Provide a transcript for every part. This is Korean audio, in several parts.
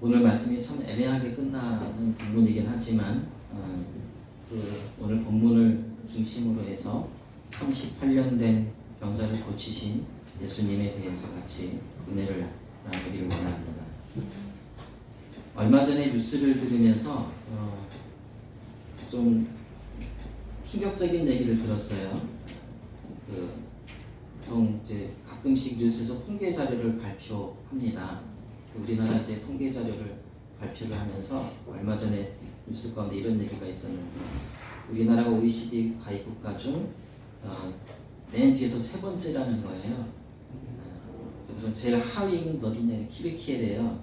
오늘 말씀이 참 애매하게 끝나는 본문이긴 하지만 오늘 본문을 중심으로 해서 38년 된 병자를 고치신 예수님에 대해서 같이 은혜를 나누기를 원합니다. 얼마 전에 뉴스를 들으면서 좀 충격적인 얘기를 들었어요. 보통 이제 가끔씩 뉴스에서 통계 자료를 발표합니다. 우리나라 이제 통계 자료를 발표를 하면서 얼마 전에 뉴스 가운데 이런 얘기가 있었는데, 우리나라가 OECD 가입 국가 중 맨 뒤에서 세 번째라는 거예요. 그래서 그런 제일 하위인 어디냐, 키르키예래요.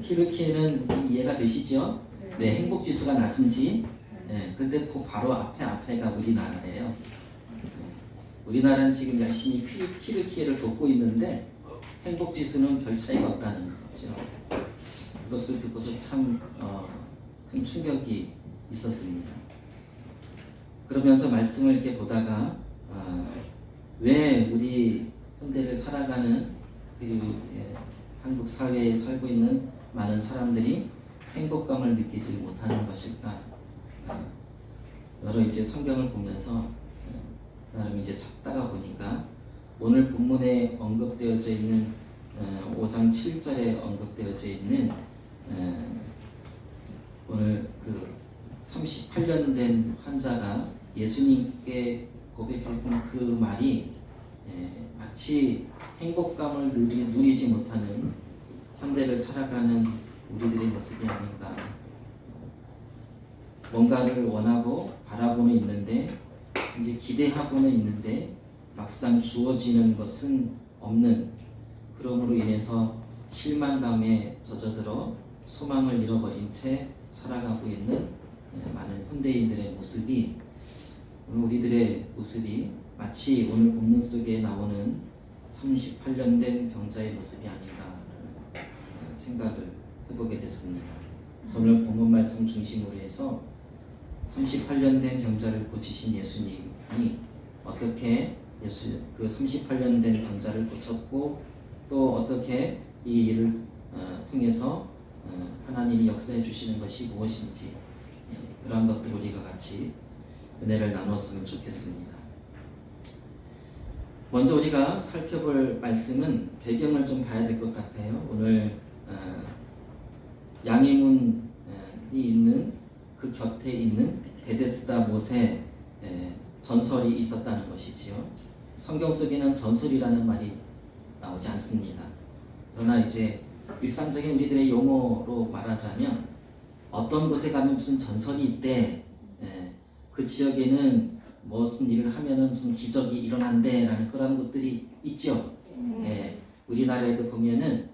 키르키예는 이해가 되시죠? 네, 행복 지수가 낮은지. 근데 그 바로 앞에가 우리나라예요. 우리나라는 지금 열심히 키르키예를 돕고 있는데 행복 지수는 별 차이가 없다는 거죠. 그것을 듣고서 참 큰 충격이 있었습니다. 그러면서 말씀을 이렇게 보다가 왜 우리 현대를 살아가는 한국 사회에 살고 있는 많은 사람들이 행복감을 느끼지 못하는 것일까? 여러 이제 성경을 보면서 나름 이제 찾다가 보니까 오늘 본문에 언급되어져 있는 5장 7절에 언급되어져 있는 오늘 38년 된 환자가 예수님께 고백했던 그 말이 마치 행복감을 누리지 못하는 현대를 살아가는 우리들의 모습이 아닌가. 뭔가를 원하고 바라고는 있는데, 이제 기대하고는 있는데 막상 주어지는 것은 없는, 그러므로 인해서 실망감에 젖어들어 소망을 잃어버린 채 살아가고 있는 많은 현대인들의 모습이, 우리들의 모습이 마치 오늘 본문 속에 나오는 38년 된 병자의 모습이 아닌가 생각을 해보게 됐습니다. 오늘 본문 말씀 중심으로 해서 38년 된 병자를 고치신 예수님이 어떻게 그 38년 된 병자를 고쳤고, 또 어떻게 이 일을 통해서 하나님이 역사해 주시는 것이 무엇인지, 그러한 것들 우리가 같이 은혜를 나눴으면 좋겠습니다. 먼저 우리가 살펴볼 말씀은 배경을 좀 봐야 될 것 같아요. 오늘 양해문이 있는 그 곁에 있는 베데스다 못에 전설이 있었다는 것이지요. 성경 속에는 전설이라는 말이 나오지 않습니다. 그러나 이제 일상적인 우리들의 용어로 말하자면 어떤 곳에 가면 무슨 전설이 있대, 그 지역에는 무슨 일을 하면은 무슨 기적이 일어난대라는 그런 것들이 있죠. 우리나라에도 보면은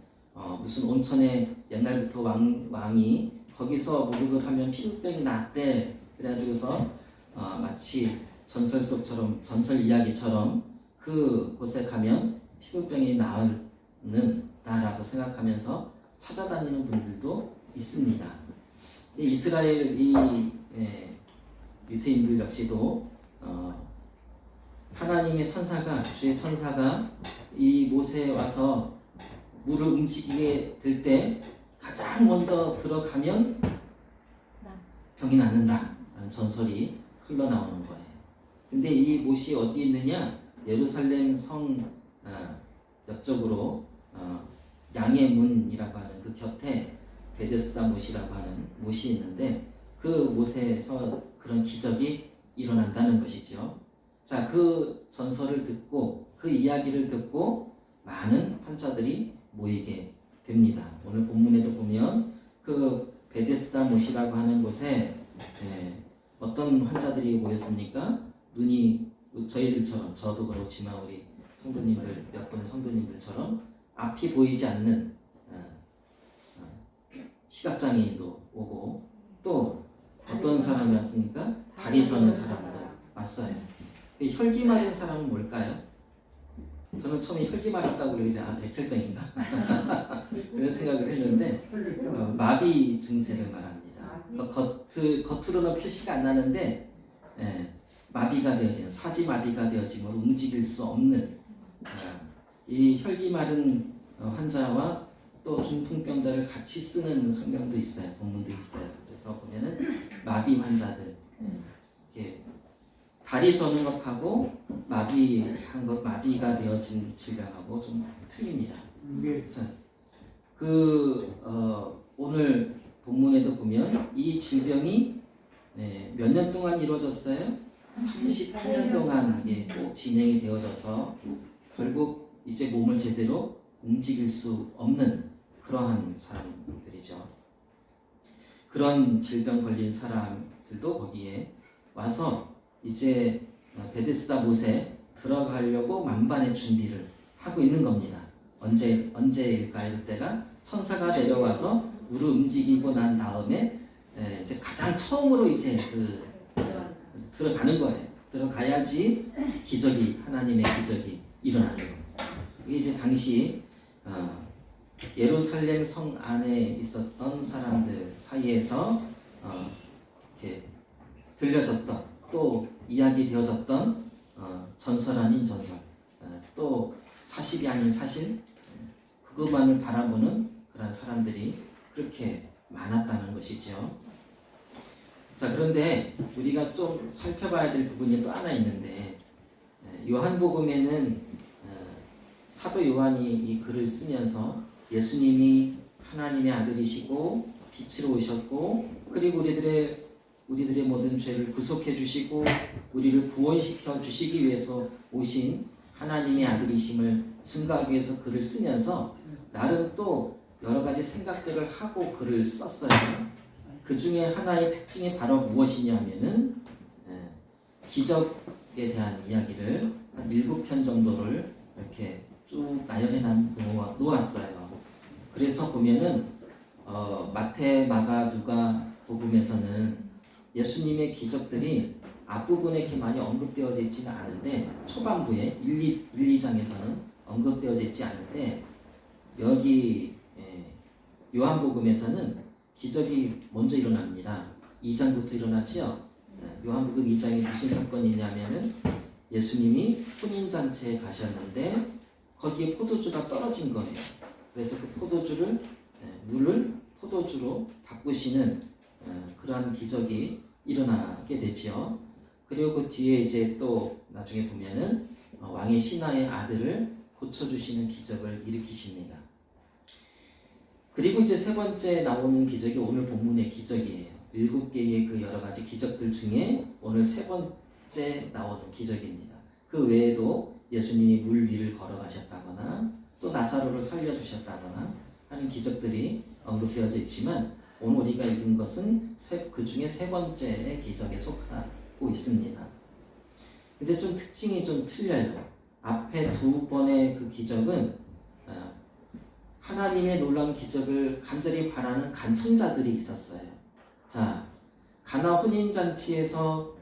무슨 온천에 옛날부터 왕이 거기서 목욕을 하면 피부병이 낫대, 그래가지고서 마치 전설 속처럼, 전설 이야기처럼 그 곳에 가면 피부병이 나은다라고 생각하면서 찾아다니는 분들도 있습니다. 이스라엘 유대인들 역시도 하나님의 천사가, 주의 천사가 이 모세에 와서 물을 움직이게 될 때 가장 먼저 들어가면 병이 낫는다 라는 전설이 흘러나오는 거예요. 근데 이 못이 어디 있느냐? 예루살렘 성 옆쪽으로 양의 문이라고 하는 그 곁에 베데스다 못이라고 하는 못이 있는데, 그 못에서 그런 기적이 일어난다는 것이죠. 자, 그 전설을 듣고 그 이야기를 듣고 많은 환자들이 모이게 됩니다. 오늘 본문에도 보면 그 베데스다 못이라고 하는 곳에 어떤 환자들이 모였습니까? 눈이 저희들처럼, 저도 그렇지만 우리 성도님들, 몇 분의 성도님들처럼 앞이 보이지 않는 시각장애인도 오고, 또 어떤 사람이 왔습니까? 다리 저는 사람도 왔어요. 혈기 마른 사람은 뭘까요? 저는 처음에 혈기 마르다고 그러길래 백혈병인가? 그런 생각을 했는데 마비 증세를 말합니다. 겉으로는 표시가 안 나는데 마비가 되어지는, 사지 마비가 되어지므로 움직일 수 없는 이 혈기 마른 환자와 또 중풍병자를 같이 쓰는 성경도 있어요. 본문도 있어요. 그래서 보면은 마비 환자들 이렇게 다리 저는 것하고 마비가 되어진 질병하고 좀 틀립니다. 그래서 오늘 본문에도 보면 이 질병이 몇 년 동안 이루어졌어요? 38년 동안 이게 꼭 진행이 되어져서 결국 이제 몸을 제대로 움직일 수 없는 그러한 사람들이죠. 그런 질병 걸린 사람들도 거기에 와서 이제 베데스다 못에 들어가려고 만반의 준비를 하고 있는 겁니다. 언제일까요? 그때가 천사가 내려와서 물을 움직이고 난 다음에 이제 가장 처음으로 이제 들어가는 거예요. 들어가야지 하나님의 기적이 일어나는 겁니다. 이게 이제 당시 예루살렘 성 안에 있었던 사람들 사이에서 이렇게 들려졌던 또 이야기 되어졌던 전설 아닌 전설, 또 사실이 아닌 사실, 그것만을 바라보는 그런 사람들이 그렇게 많았다는 것이죠. 자, 그런데 우리가 좀 살펴봐야 될 부분이 또 하나 있는데, 요한복음에는 사도 요한이 이 글을 쓰면서 예수님이 하나님의 아들이시고 빛으로 오셨고, 그리고 우리들의 모든 죄를 구속해 주시고 우리를 구원시켜 주시기 위해서 오신 하나님의 아들이심을 증거하기 위해서 글을 쓰면서 나름 또 여러 가지 생각들을 하고 글을 썼어요. 그 중에 하나의 특징이 바로 무엇이냐면은 기적에 대한 이야기를 한 7편 정도를 이렇게 쭉 나열해 놓았어요. 그래서 보면은 마태, 마가, 누가 복음에서는 예수님의 기적들이 앞부분에 이렇게 많이 언급되어져 있지는 않은데, 초반부에 1, 2장에서는 언급되어져 있지 않은데, 여기 요한복음에서는 기적이 먼저 일어납니다. 2장부터 일어났죠. 요한복음 2장에 무슨 사건이 있냐면은 예수님이 혼인잔치에 가셨는데 거기에 포도주가 떨어진 거예요. 그래서 그 물을 포도주로 바꾸시는 그러한 기적이 일어나게 되지요. 그리고 그 뒤에 이제 또 나중에 보면은 왕의 신하의 아들을 고쳐주시는 기적을 일으키십니다. 그리고 이제 세 번째 나오는 기적이 오늘 본문의 기적이에요. 7개의 그 여러 가지 기적들 중에 오늘 세 번째 나오는 기적입니다. 그 외에도 예수님이 물 위를 걸어가셨다거나 또 나사로를 살려주셨다거나 하는 기적들이 언급되어져 있지만, 오늘 우리가 읽은 것은 그 중에 세 번째의 기적에 속하고 있습니다. 근데 좀 특징이 좀 틀려요. 앞에 두 번의 그 기적은 하나님의 놀라운 기적을 간절히 바라는 간청자들이 있었어요. 자, 가나 혼인잔치에서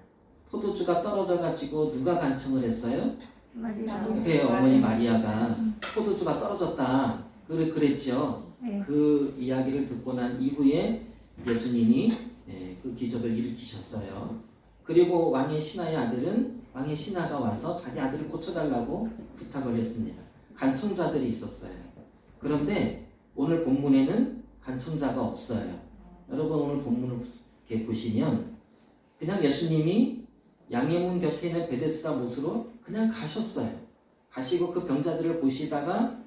포도주가 떨어져가지고 누가 간청을 했어요? 그 어머니 마리아가 포도주가 떨어졌다 그랬죠. 그 이야기를 듣고 난 이후에 예수님이 그 기적을 일으키셨어요. 그리고 왕의 신하의 아들은 왕의 신하가 와서 자기 아들을 고쳐달라고 부탁을 했습니다. 간청자들이 있었어요. 그런데 오늘 본문에는 간청자가 없어요. 여러분 오늘 본문을 이렇게 보시면 그냥 예수님이 양의 문 곁에 있는 베데스다 못으로 그냥 가셨어요. 가시고 그 병자들을 보시다가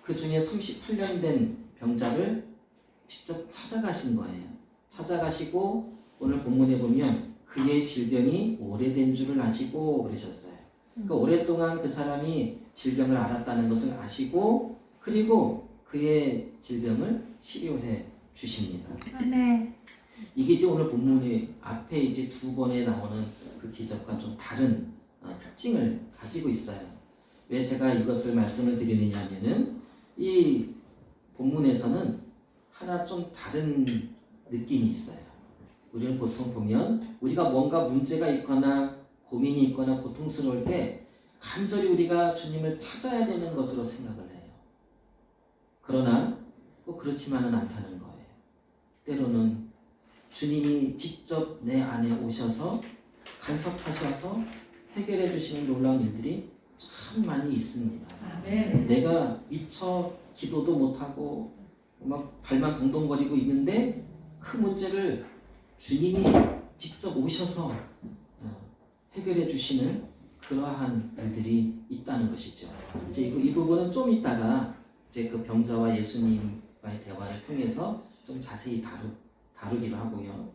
그 중에 38년 된 병자를 직접 찾아가신 거예요. 찾아가시고 오늘 본문에 보면 그의 질병이 오래된 줄을 아시고 그러셨어요. 그러니까 오랫동안 그 사람이 질병을 앓았다는 것을 아시고, 그리고 그의 질병을 치료해 주십니다. 네. 이게 이제 오늘 본문의 앞에 이제 두 번에 나오는 그 기적과 좀 다른 특징을 가지고 있어요. 왜 제가 이것을 말씀을 드리느냐 하면은 이 본문에서는 하나 좀 다른 느낌이 있어요. 우리는 보통 보면 우리가 뭔가 문제가 있거나 고민이 있거나 고통스러울 때 간절히 우리가 주님을 찾아야 되는 것으로 생각을 해요. 그러나 꼭 그렇지만은 않다는 거예요. 때로는 주님이 직접 내 안에 오셔서 간섭하셔서 해결해 주시는 놀라운 일들이 참 많이 있습니다. 네. 내가 미처 기도도 못하고 막 발만 동동거리고 있는데 그 문제를 주님이 직접 오셔서 해결해 주시는 그러한 일들이 있다는 것이죠. 이제 이 부분은 좀 이따가 이제 그 병자와 예수님과의 대화를 통해서 좀 자세히 다루기로 하고요.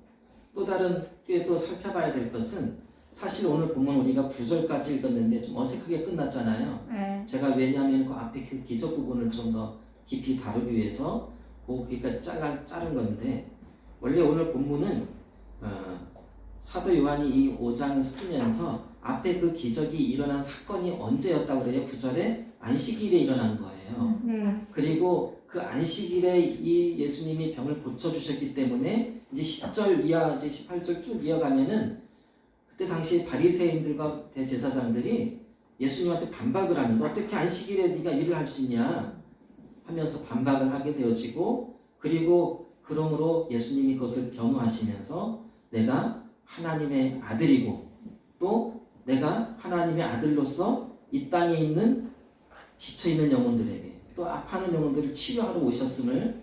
또 다른 게 또 살펴봐야 될 것은 사실 오늘 보면 우리가 9절까지 읽었는데 좀 어색하게 끝났잖아요. 네. 제가 왜냐하면 그 앞에 그 기적 부분을 좀 더 깊이 다루기 위해서 거기까지 자른 건데 원래 오늘 본문은 사도 요한이 이 5장을 쓰면서 앞에 그 기적이 일어난 사건이 언제였다고 그래요? 9절에 안식일에 일어난 거예요. 그리고 그 안식일에 이 예수님이 병을 고쳐주셨기 때문에 이제 10절 이하, 이제 18절 쭉 이어가면은 그때 당시 바리새인들과 대제사장들이 예수님한테 반박을 합니다. 어떻게 안식일에 네가 일을 할 수 있냐 하면서 반박을 하게 되어지고 그리고 그러므로 예수님이 그것을 변호하시면서 내가 하나님의 아들이고 또 내가 하나님의 아들로서 이 땅에 있는 지쳐있는 영혼들에게 또 아파하는 영혼들을 치료하러 오셨음을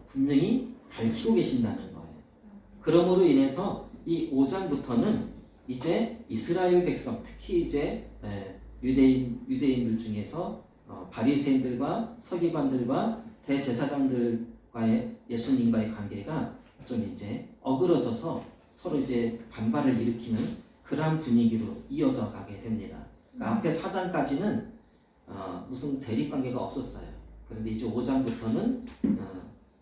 분명히 밝히고 계신다는 거예요. 그러므로 인해서 이 5장부터는 이제 이스라엘 백성 특히 이제 유대인들 중에서 바리새인들과 서기관들과 대제사장들과의 예수님과의 관계가 좀 이제 어그러져서 서로 이제 반발을 일으키는 그러한 분위기로 이어져 가게 됩니다. 그러니까 앞에 4장까지는 무슨 대립 관계가 없었어요. 그런데 이제 5장부터는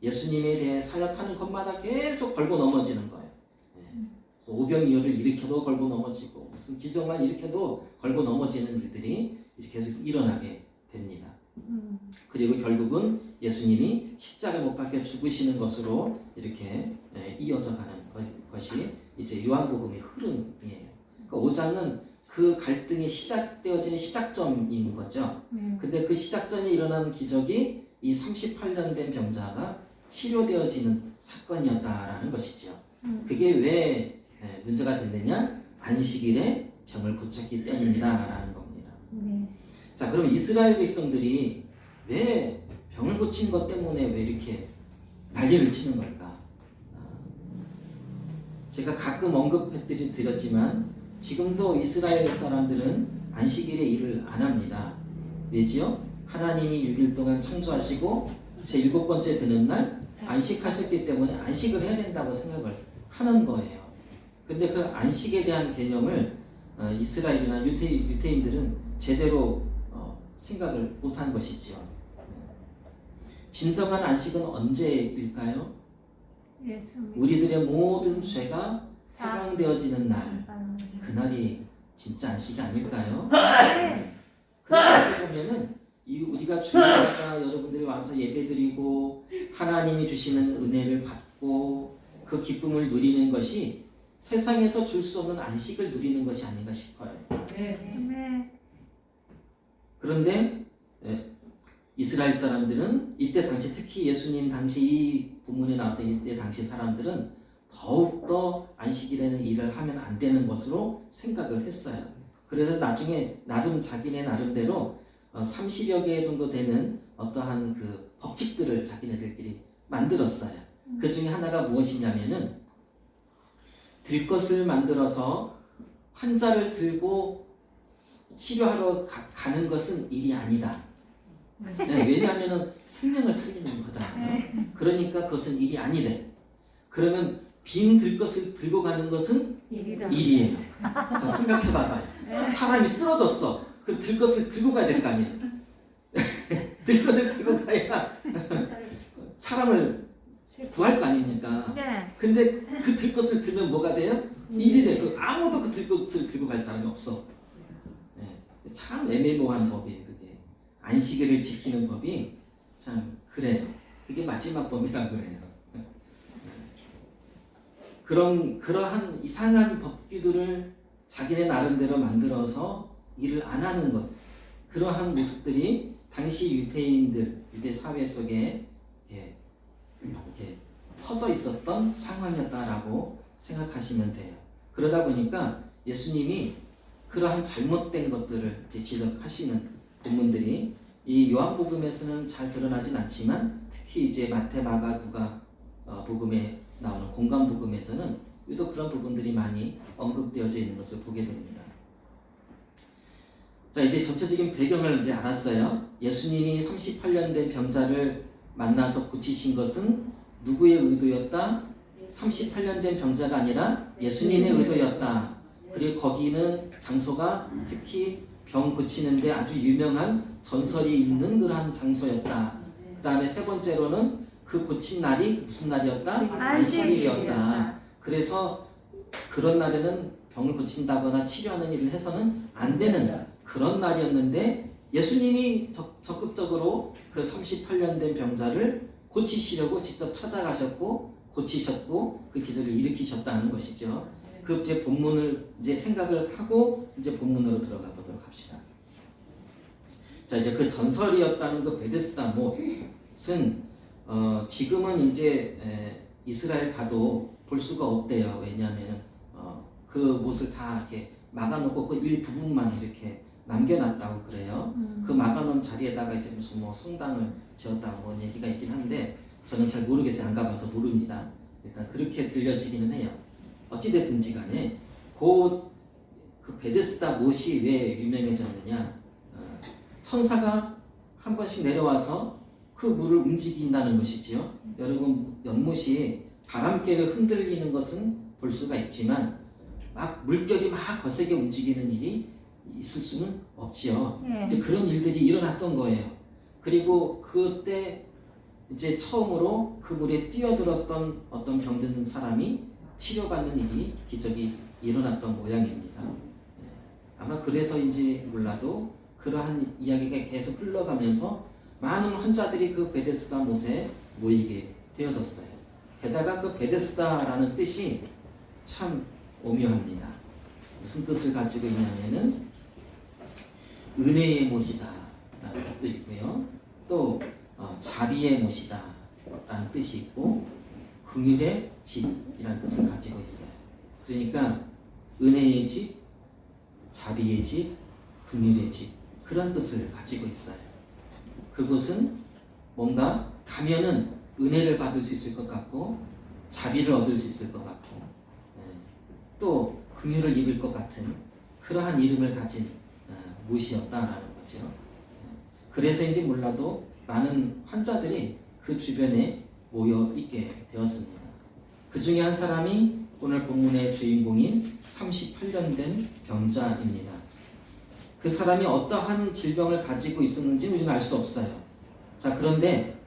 예수님에 대해 사역하는 것마다 계속 걸고 넘어지는 거예요. 그래서 오병이어를 일으켜도 걸고 넘어지고 무슨 기적만 일으켜도 걸고 넘어지는 일들이 이제 계속 일어나게 됩니다. 그리고 결국은 예수님이 십자가 못 박혀 죽으시는 것으로 이렇게 이어져 가는 것이 이제 요한복음의 흐름이에요. 그러니까 5장은 그 갈등이 시작되어지는 시작점인 거죠. 근데 그 시작점에 일어난 기적이 이 38년 된 병자가 치료되어지는 사건이었다라는 것이죠. 그게 왜 문제가 됐느냐? 안식일에 병을 고쳤기 때문이다라는 겁니다. 자, 그럼 이스라엘 백성들이 왜 병을 고친 것 때문에 왜 이렇게 난리를 치는 걸까? 제가 가끔 언급해드렸지만 지금도 이스라엘 사람들은 안식일에 일을 안 합니다. 왜지요? 하나님이 6일 동안 창조하시고 제 7번째 되는 날 안식하셨기 때문에 안식을 해야 된다고 생각을 하는 거예요. 근데 그 안식에 대한 개념을 이스라엘이나 유대인들은 제대로 생각을 못한 것이지요. 진정한 안식은 언제일까요? 우리들의 모든 죄가 해방되어지는 날, 그날이 진짜 안식이 아닐까요? 그렇게 보면은 우리가 주일마다 여러분들이 와서 예배드리고 하나님이 주시는 은혜를 받고 그 기쁨을 누리는 것이 세상에서 줄 수 없는 안식을 누리는 것이 아닌가 싶어요. 그런데 이스라엘 사람들은 이때 당시 특히 예수님 당시 이 본문에 나왔던 이때 당시 사람들은 더욱더 안식일에는 일을 하면 안 되는 것으로 생각을 했어요. 그래서 나중에 자기네 나름대로 30여 개 정도 되는 어떠한 그 법칙들을 자기네들끼리 만들었어요. 그 중에 하나가 무엇이냐면은 들것을 만들어서 환자를 들고 치료하러 가는 것은 일이 아니다. 네, 왜냐하면 생명을 살리는 거잖아요. 그러니까 그것은 일이 아니래. 그러면 빈 들것을 들고 가는 것은 일이에요. 자, 생각해봐봐요. 사람이 쓰러졌어. 그 들것을 들고 가야 될 거 아니에요. 들것을 들고 가야 사람을 구할 거 아닙니까? 근데 그 들것을 들면 뭐가 돼요? 일이 돼요. 아무도 그 들것을 들고 갈 사람이 없어. 참 애매모호한 법이에요. 그게 안식일을 지키는 법이 참 그래요. 그게 마지막 법이라고 그래요. 그러한 이상한 법규들을 자기네 나름대로 만들어서 일을 안 하는 것, 그러한 모습들이 당시 유대 사회 속에 이렇게 퍼져 있었던 상황이었다라고 생각하시면 돼요. 그러다 보니까 예수님이 그러한 잘못된 것들을 지적하시는 본문들이 이 요한복음에서는 잘 드러나진 않지만 특히 이제 마태, 마가, 누가 복음에 나오는 공간 복음에서는 유독 그런 부분들이 많이 언급되어져 있는 것을 보게 됩니다. 자, 이제 전체적인 배경을 이제 알았어요. 예수님이 38년 된 병자를 만나서 고치신 것은 누구의 의도였다? 38년 된 병자가 아니라 예수님의 의도였다. 그리고 거기는 장소가 특히 병 고치는데 아주 유명한 전설이 있는 그러한 장소였다. 그 다음에 세 번째로는 그 고친 날이 무슨 날이었다? 안식일이었다. 그래서 그런 날에는 병을 고친다거나 치료하는 일을 해서는 안 되는 그런 날이었는데 예수님이 적극적으로 그 38년 된 병자를 고치시려고 직접 찾아가셨고 고치셨고 그 기적을 일으키셨다는 것이죠. 그 이제 본문을 이제 생각을 하고 이제 본문으로 들어가 보도록 합시다. 자, 이제 그 전설이었다는 그 베데스다 못은 지금은 이제 이스라엘 가도 볼 수가 없대요. 왜냐하면 그 못을 다 이렇게 막아놓고 그 일부분만 이렇게 남겨놨다고 그래요. 그 막아놓은 자리에다가 이제 무슨 뭐 성당을 지었다 뭐 얘기가 있긴 한데 저는 잘 모르겠어요. 안 가봐서 모릅니다. 일단 그렇게 들려지기는 해요. 어찌됐든지 간에 그 베데스다 못이 왜 유명해졌느냐? 천사가 한 번씩 내려와서 그 물을 움직인다는 것이지요. 여러분 연못이 바람개를 흔들리는 것은 볼 수가 있지만 막 물결이 막 거세게 움직이는 일이 있을 수는 없지요. 이제 그런 일들이 일어났던 거예요. 그리고 그때 이제 처음으로 그 물에 뛰어들었던 어떤 병든 사람이 치료받는 일이 기적이 일어났던 모양입니다. 아마 그래서인지 몰라도 그러한 이야기가 계속 흘러가면서 많은 환자들이 그 베데스다 못에 모이게 되어졌어요. 게다가 그 베데스다라는 뜻이 참 오묘합니다. 무슨 뜻을 가지고 있냐면은 은혜의 못이다 라는 뜻도 있고요. 또 자비의 못이다 라는 뜻이 있고 긍휼의 집이라는 뜻을 가지고 있어요. 그러니까 은혜의 집, 자비의 집, 긍휼의 집 그런 뜻을 가지고 있어요. 그곳은 뭔가 가면은 은혜를 받을 수 있을 것 같고 자비를 얻을 수 있을 것 같고 또 긍휼을 입을 것 같은 그러한 이름을 가진 못이었다라는 거죠. 그래서인지 몰라도 많은 환자들이 그 주변에 모여 있게 되었습니다. 그 중에 한 사람이 오늘 본문의 주인공인 38년 된 병자입니다. 그 사람이 어떠한 질병을 가지고 있었는지 우리는 알 수 없어요. 자, 그런데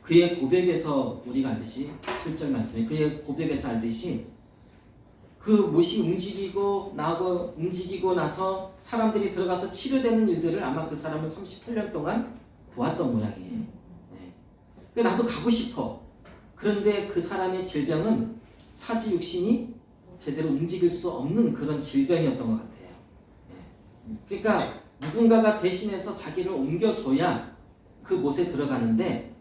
그의 고백에서 우리가 알듯이 7절 말씀에 그의 고백에서 알듯이 그 못이 움직이고 나서 사람들이 들어가서 치료되는 일들을 아마 그 사람은 38년 동안 보았던 모양이에요. 네. 나도 가고 싶어. 그런데 그 사람의 질병은 사지 육신이 제대로 움직일 수 없는 그런 질병이었던 것 같아요. 그러니까 누군가가 대신해서 자기를 옮겨줘야 그 못에 들어가는데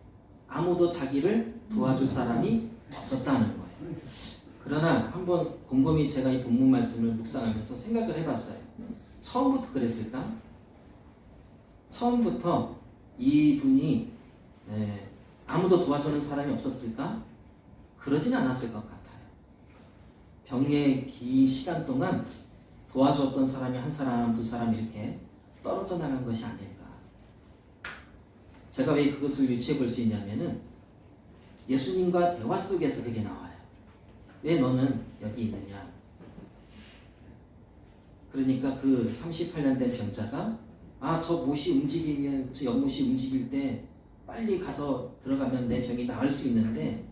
아무도 자기를 도와줄 사람이 없었다는 거예요. 그러나 한번 곰곰이 제가 이 본문 말씀을 묵상하면서 생각을 해봤어요. 처음부터 그랬을까? 처음부터 이분이 아무도 도와주는 사람이 없었을까? 그러진 않았을 것 같아요. 병의 긴 시간 동안 도와주었던 사람이 한 사람, 두 사람 이렇게 떨어져 나간 것이 아닐까. 제가 왜 그것을 유추해 볼 수 있냐면은 예수님과 대화 속에서 그게 나와요. 왜 너는 여기 있느냐? 그러니까 그 38년 된 병자가 저 못이 움직이면 저 연못이 움직일 때 빨리 가서 들어가면 내 병이 나을 수 있는데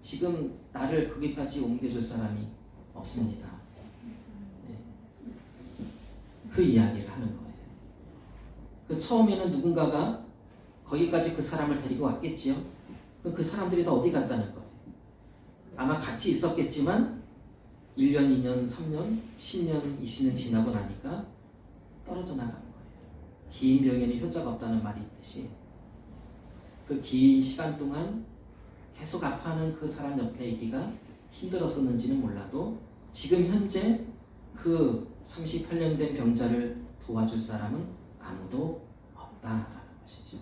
지금 나를 거기까지 옮겨줄 사람이 없습니다. 그 이야기를 하는 거예요. 그 처음에는 누군가가 거기까지 그 사람을 데리고 왔겠지요. 그럼 그 사람들이 다 어디 갔다는 거예요. 아마 같이 있었겠지만 1년, 2년, 3년, 10년, 20년 지나고 나니까 떨어져 나가는 거예요. 긴 병에는 효자가 없다는 말이 있듯이 그 긴 시간 동안 계속 아파하는 그 사람 옆에 있기가 힘들었었는지는 몰라도 지금 현재 그 38년 된 병자를 도와줄 사람은 아무도 없는 없다라는 것이죠.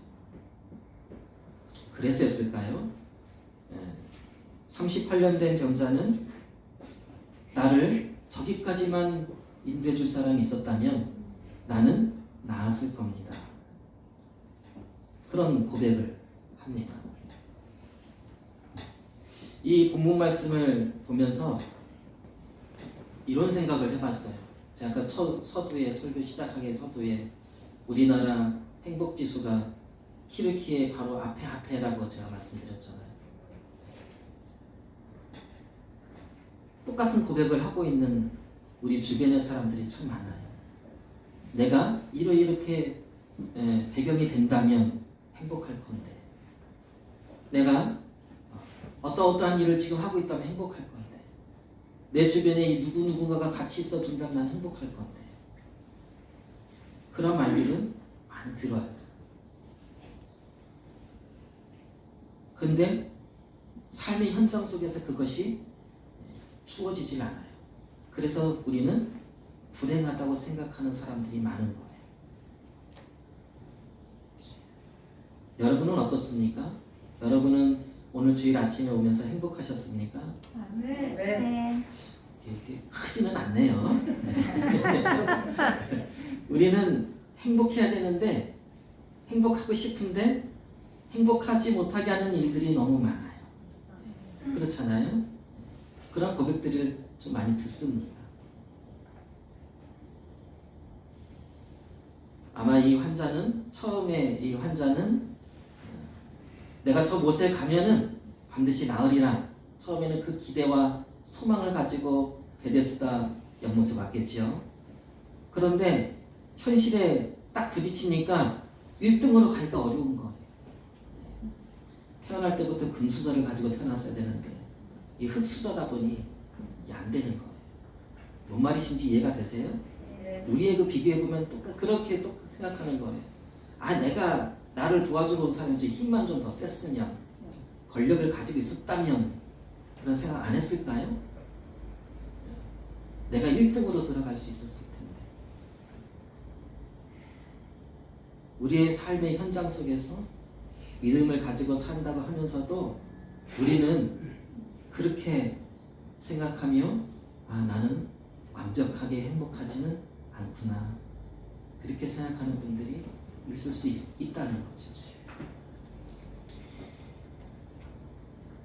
그래서였을까요? 38년 된 병자는 나를 저기까지만 인도해 줄 사람이 있었다면 나는 나았을 겁니다. 그런 고백을 합니다. 이 본문 말씀을 보면서 이런 생각을 해봤어요. 제가 아까 서두에 설교 시작하기 서두에 우리나라 행복지수가 키르키의 바로 앞에라고 제가 말씀드렸잖아요. 똑같은 고백을 하고 있는 우리 주변의 사람들이 참 많아요. 내가 이렇게 배경이 된다면 행복할 건데, 내가 어떠한 일을 지금 하고 있다면 행복할 건데, 내 주변에 이 누구누구가 같이 있어 준다면 난 행복할 건데, 그런 말들은 많이 들어요. 근데 삶의 현장 속에서 그것이 주어지질 않아요. 그래서 우리는 불행하다고 생각하는 사람들이 많은 거예요. 여러분은 어떻습니까? 여러분은 오늘 주일 아침에 오면서 행복하셨습니까? 네. 이렇게 크지는 않네요. 우리는 행복해야 되는데, 행복하고 싶은데 행복하지 못하게 하는 일들이 너무 많아요. 그렇잖아요? 그런 고백들을 좀 많이 듣습니다. 아마 이 환자는 내가 저 못에 가면은 반드시 나으리라, 처음에는 그 기대와 소망을 가지고 베데스다 연못에 왔겠죠. 그런데 현실에 딱 부딪히니까 1등으로 가기가 어려운 거예요. 태어날 때부터 금수저를 가지고 태어났어야 되는데 이 흙수저다 보니 이게 안 되는 거예요. 뭔 말이신지 이해가 되세요? 우리의 그 비교해보면 그렇게 또 생각하는 거예요. 내가 나를 도와주러 온 사람이 힘만 좀 더 셌으면, 권력을 가지고 있었다면 그런 생각 안 했을까요? 내가 1등으로 들어갈 수 있었을 텐데. 우리의 삶의 현장 속에서 믿음을 가지고 산다고 하면서도 우리는 그렇게 생각하며 나는 완벽하게 행복하지는 않구나, 그렇게 생각하는 분들이 있을 수 있다는 거죠.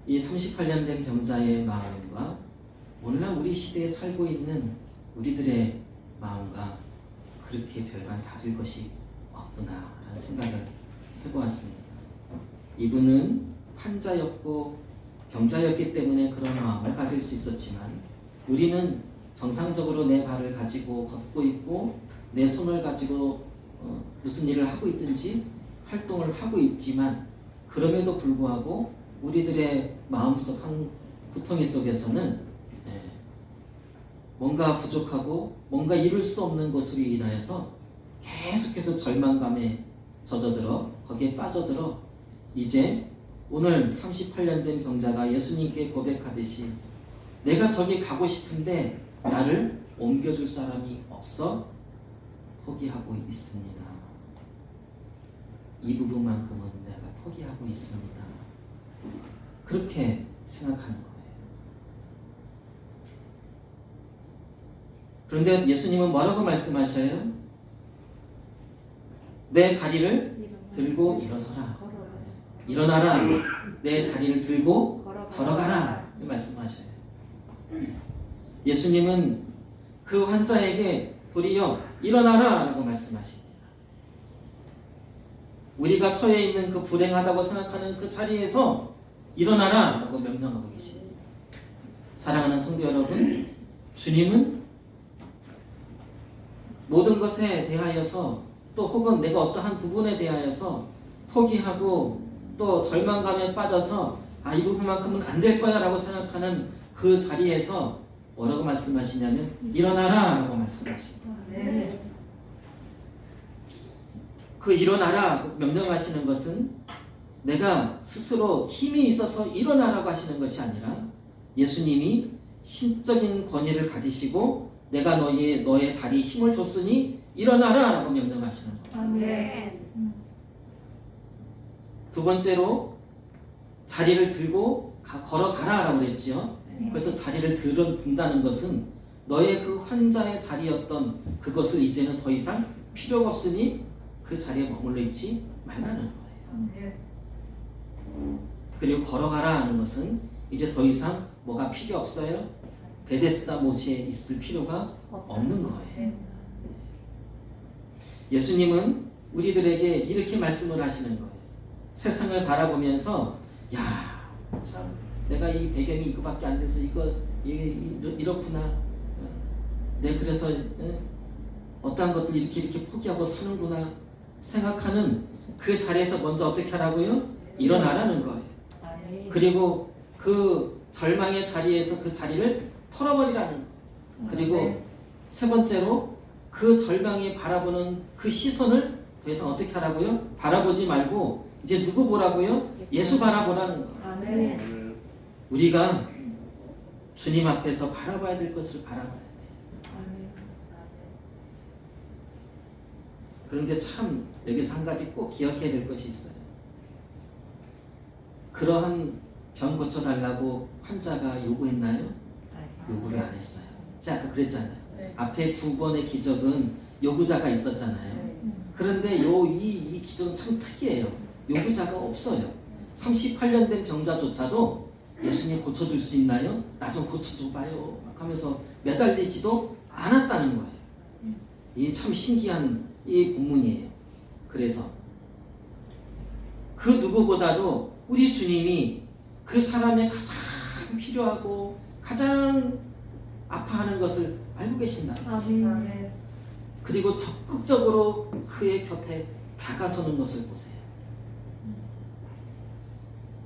이 38년 된 병자의 마음과 오늘날 우리 시대에 살고 있는 우리들의 마음과 그렇게 별반 다를 것이 없구나라는 생각을 해보았습니다. 이분은 환자였고 병자였기 때문에 그런 마음을 가질 수 있었지만, 우리는 정상적으로 내 발을 가지고 걷고 있고 내 손을 가지고 무슨 일을 하고 있든지 활동을 하고 있지만, 그럼에도 불구하고 우리들의 마음속 한 구덩이 속에서는 뭔가 부족하고 뭔가 이룰 수 없는 것으로 인하여서 계속해서 절망감에 젖어들어 거기에 빠져들어 이제 오늘 38년 된 병자가 예수님께 고백하듯이 내가 저기 가고 싶은데 나를 옮겨줄 사람이 없어 포기하고 있습니다. 이 부분만큼은 내가 포기하고 있습니다. 그렇게 생각하는 거예요. 그런데 예수님은 뭐라고 말씀하셔요? 내 자리를 들고 일어서라. 일어나라. 내 자리를 들고 걸어가라. 말씀하셔요. 예수님은 그 환자에게 도리어 일어나라 라고 말씀하십니다. 우리가 처해 있는 그 불행하다고 생각하는 그 자리에서 일어나라 라고 명령하고 계십니다. 사랑하는 성도 여러분, 주님은 모든 것에 대하여서 또 혹은 내가 어떠한 부분에 대하여서 포기하고 또 절망감에 빠져서 이 부분만큼은 안 될 거야 라고 생각하는 그 자리에서 뭐라고 말씀하시냐면 일어나라 라고 말씀하십니다. 네. 그 일어나라 명령하시는 것은 내가 스스로 힘이 있어서 일어나라고 하시는 것이 아니라 예수님이 신적인 권위를 가지시고 내가 너의 다리에 힘을 줬으니 일어나라 라고 명령하시는 거예요. 아멘. 두 번째로 자리를 들고 걸어가라라고 그랬지요. 그래서 자리를 든다는 것은 너의 그 환자의 자리였던 그것을 이제는 더 이상 필요가 없으니 그 자리에 머물러 있지 말라는 거예요. 그리고 걸어가라 하는 것은 이제 더 이상 뭐가 필요 없어요. 베데스다 못에 있을 필요가 없는 거예요. 예수님은 우리들에게 이렇게 말씀을 하시는 거예요. 세상을 바라보면서 야, 참 내가 이 배경이 이거밖에 안 돼서 이렇구나. 내 그래서 어떠한 것들 이렇게 포기하고 사는구나 생각하는 그 자리에서 먼저 어떻게 하라고요? 일어나라는 거예요. 그리고 그 절망의 자리에서 그 자리를 털어버리라는 거예요. 그리고 세 번째로 그 절망이 바라보는 그 시선을 더 이상 어떻게 하라고요? 바라보지 말고 이제 누구 보라고요? 예수 바라보라는 거예요. 우리가 주님 앞에서 바라봐야 될 것을 바라봐야 돼요. 그런데 참 여기서 한 가지 꼭 기억해야 될 것이 있어요. 그러한 병 고쳐달라고 환자가 요구했나요? 요구를 안 했어요. 제가 아까 그랬잖아요. 앞에 두 번의 기적은 요구자가 있었잖아요. 그런데 이 기적은 참 특이해요. 요구자가 없어요. 38년 된 병자조차도 예수님 고쳐줄 수 있나요? 나 좀 고쳐줘봐요. 막 하면서 매달리지도 않았다는 거예요. 이 참 신기한 이 본문이에요. 그래서 그 누구보다도 우리 주님이 그 사람의 가장 필요하고 가장 아파하는 것을 알고 계신다. 그리고 적극적으로 그의 곁에 다가서는 것을 보세요.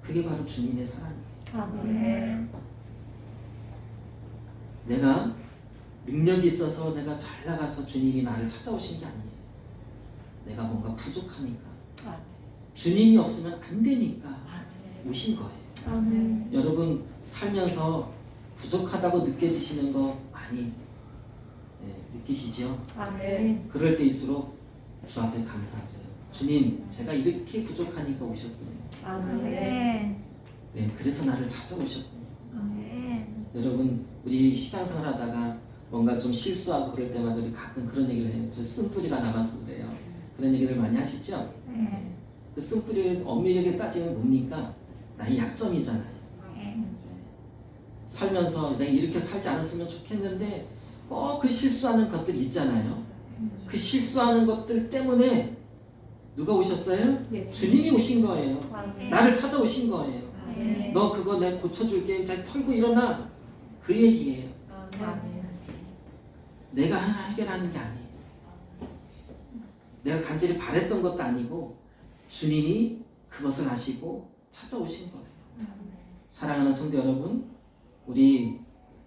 그게 바로 주님의 사랑이에요. 내가 능력이 있어서 내가 잘 나가서 주님이 나를 찾아오신 게 아니에요. 내가 뭔가 부족하니까, 주님이 없으면 안 되니까 오신 거예요. 여러분 살면서 부족하다고 느껴지시는 거 많이 느끼시죠? 그럴 때일수록 주 앞에 감사하세요. 주님, 제가 이렇게 부족하니까 오셨군요. 네, 그래서 나를 찾아오셨군요. 여러분, 우리 신앙생활 하다가 뭔가 좀 실수하고 그럴 때마다 우리 가끔 그런 얘기를 해요. 저 쓴뿌리가 남아서 그래요. 그런 얘기들 많이 하시죠? 그 쓴뿌리를 엄밀하게 따지면 뭡니까? 나의 약점이잖아요. 살면서 내가 이렇게 살지 않았으면 좋겠는데 꼭 그 실수하는 것들이 있잖아요. 그 실수하는 것들 때문에 누가 오셨어요? 주님이 오신 거예요. 나를 찾아오신 거예요. 너 그거 내가 고쳐줄게. 잘 털고 일어나. 그 얘기예요. 내가 해결하는 게 아니에요. 내가 간절히 바랬던 것도 아니고 주님이 그것을 아시고 찾아오신 거예요. 사랑하는 성도 여러분, 우리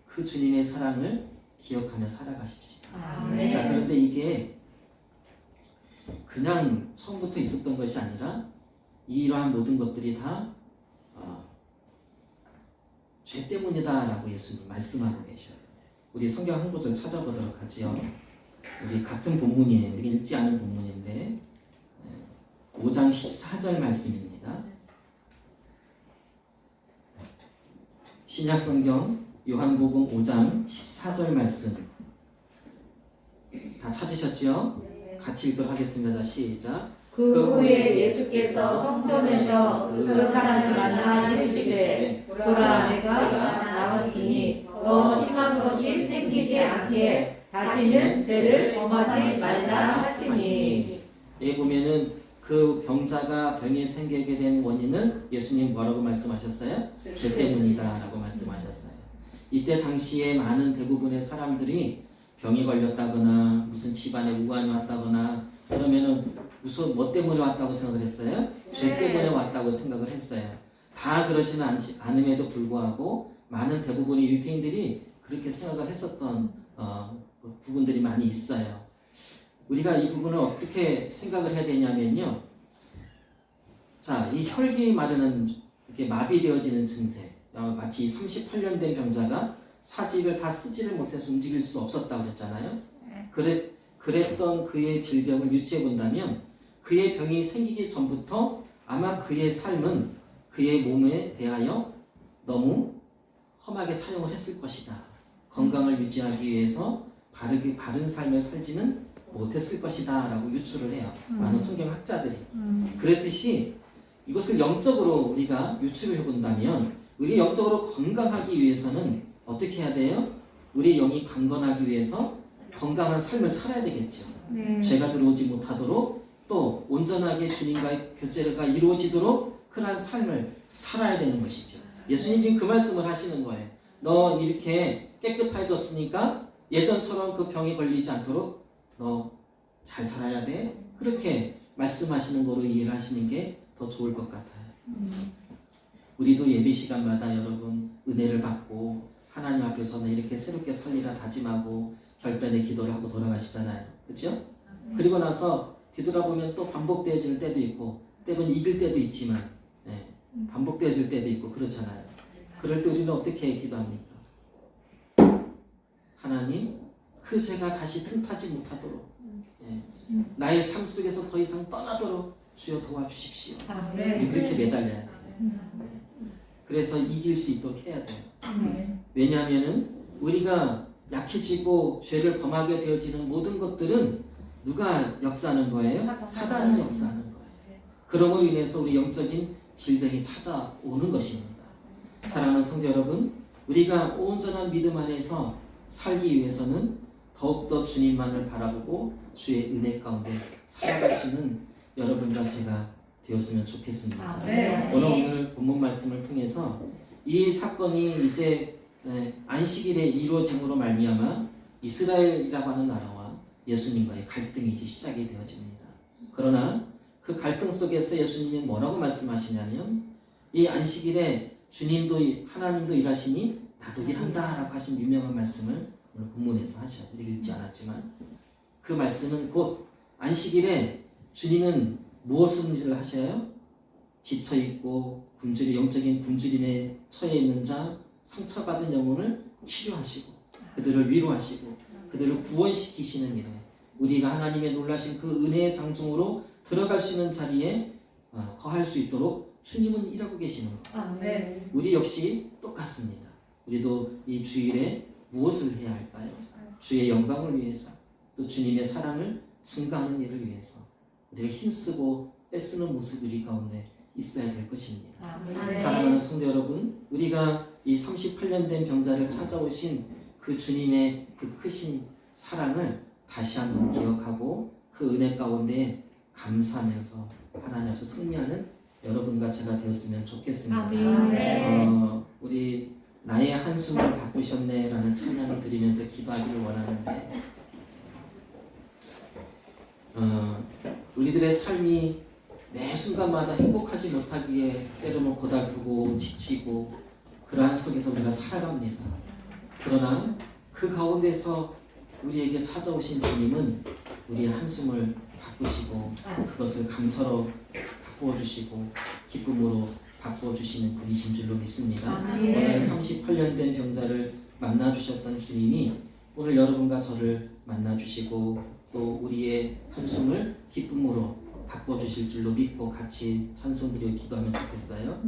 그 주님의 사랑을 기억하며 살아가십시오. 자, 그런데 이게 그냥 처음부터 있었던 것이 아니라 이러한 모든 것들이 다 죄 때문이다라고 예수님 말씀하고 계셔요. 우리 성경 한 구절 찾아보도록 하지요. 우리 같은 본문이에요. 우리 읽지 않은 본문인데 5장 14절 말씀입니다. 신약성경 요한복음 5장 14절 말씀 다 찾으셨지요? 같이 읽도록 하겠습니다. 시작. 그 후에 예수께서 성전에서 그 사람을 만나 이르시되 보라 내가 나왔으니 더 심한 것이 생기지 않게 다시는 죄를 범하지 말라 하시니. 여기 보면은 그 병자가 병이 생기게 된 원인을 예수님 뭐라고 말씀하셨어요? 죄 때문이다 라고 말씀하셨어요. 이때 당시에 많은 대부분의 사람들이 병이 걸렸다거나 무슨 집안에 우환이 왔다거나 그러면은 무슨 뭐 때문에 왔다고 생각을 했어요? 죄 때문에 왔다고 생각을 했어요. 다 그러지는 않음에도 불구하고 많은 대부분의 유대인들이 그렇게 생각을 했었던 부분들이 많이 있어요. 우리가 이 부분을 어떻게 생각을 해야 되냐면요. 자, 이 혈기 마르는 이렇게 마비되어지는 증세, 마치 38년 된 병자가 사직을 다 쓰지를 못해서 움직일 수 없었다고 그랬잖아요. 그랬던 그의 질병을 유추해 본다면 그의 병이 생기기 전부터 아마 그의 삶은 그의 몸에 대하여 너무 험하게 사용을 했을 것이다. 건강을 유지하기 위해서 바른 삶을 살지는 못했을 것이다 라고 유추를 해요. 많은 성경학자들이. 그랬듯이 이것을 영적으로 우리가 유추를 해본다면 우리 영적으로 건강하기 위해서는 어떻게 해야 돼요? 우리 영이 강건하기 위해서 건강한 삶을 살아야 되겠죠. 죄가 들어오지 못하도록 또 온전하게 주님과의 교제가 이루어지도록 그러한 삶을 살아야 되는 것이죠. 예수님 지금 그 말씀을 하시는 거예요. 너 이렇게 깨끗해졌으니까 예전처럼 그 병에 걸리지 않도록 너 잘 살아야 돼. 그렇게 말씀하시는 거로 이해를 하시는 게 더 좋을 것 같아요. 우리도 예배 시간마다 여러분 은혜를 받고 하나님 앞에서는 이렇게 새롭게 살리라 다짐하고 결단의 기도를 하고 돌아가시잖아요. 그렇죠? 그리고 나서 뒤돌아보면 또 반복되어질 때도 있고 때로는 이길 때도 있지만 반복되어질 때도 있고 그렇잖아요. 그럴 때 우리는 어떻게 기도합니까? 하나님 그 죄가 다시 틈타지 못하도록 나의 삶 속에서 더 이상 떠나도록 주여 도와주십시오. 우리 그렇게 매달려야 돼요. 그래서 이길 수 있도록 해야 돼요. 왜냐하면은 우리가 약해지고 죄를 범하게 되어지는 모든 것들은 누가 역사하는 거예요? 사단이 역사하는 거예요. 그럼으로 인해서 우리 영적인 질병이 찾아오는 것입니다. 사랑하는 성도 여러분, 우리가 온전한 믿음 안에서 살기 위해서는 더욱더 주님만을 바라보고 주의 은혜 가운데 살아갈 수 있는 여러분과 제가 되었으면 좋겠습니다. 오늘 본문 말씀을 통해서 이 사건이 이제 안식일에 이루어짐으로 말미암아 이스라엘이라고 하는 나라와 예수님과의 갈등이 이제 시작이 되어집니다. 그러나 그 갈등 속에서 예수님이 뭐라고 말씀하시냐면 이 안식일에 주님도 하나님도 일하시니 나도 일한다라고 하신 유명한 말씀을 오늘 본문에서 하셔요. 우리 읽지 않았지만 그 말씀은 곧 안식일에 주님은 무엇을 하셔요? 지쳐있고 영적인 굶주림에 처해 있는 자, 상처받은 영혼을 치료하시고 그들을 위로하시고 그들을 구원시키시는 일에 우리가 하나님의 놀라신 그 은혜의 장중으로 들어갈 수 있는 자리에 거할 수 있도록 주님은 일하고 계시는 거예요. 우리 역시 똑같습니다. 우리도 이 주일에 무엇을 해야 할까요? 주의 영광을 위해서 또 주님의 사랑을 증가하는 일을 위해서 우리가 힘쓰고 애쓰는 모습 우리 가운데 있어야 될 것입니다. 사랑하는 성도 여러분, 우리가 이 38년 된 병자를 찾아오신 그 주님의 그 크신 사랑을 다시 한번 기억하고 그 은혜 가운데 감사하면서 하나님 앞에서 승리하는 여러분과 제가 되었으면 좋겠습니다. 우리 나의 한숨을 바꾸셨네 라는 찬양을 드리면서 기도하기를 원하는데 우리들의 삶이 매 순간마다 행복하지 못하기에 때로는 고달프고 지치고 그러한 속에서 우리가 살아갑니다. 그러나 그 가운데서 우리에게 찾아오신 주님은 우리의 한숨을 바꾸시고 그것을 감사로 바꾸어 주시고 기쁨으로 바꾸어 주시는 분이신 줄로 믿습니다. 오늘 38년 된 병자를 만나 주셨던 주님이 오늘 여러분과 저를 만나 주시고 또 우리의 한숨을 기쁨으로 바꿔 주실 줄로 믿고 같이 찬송드리고 기도하면 좋겠어요.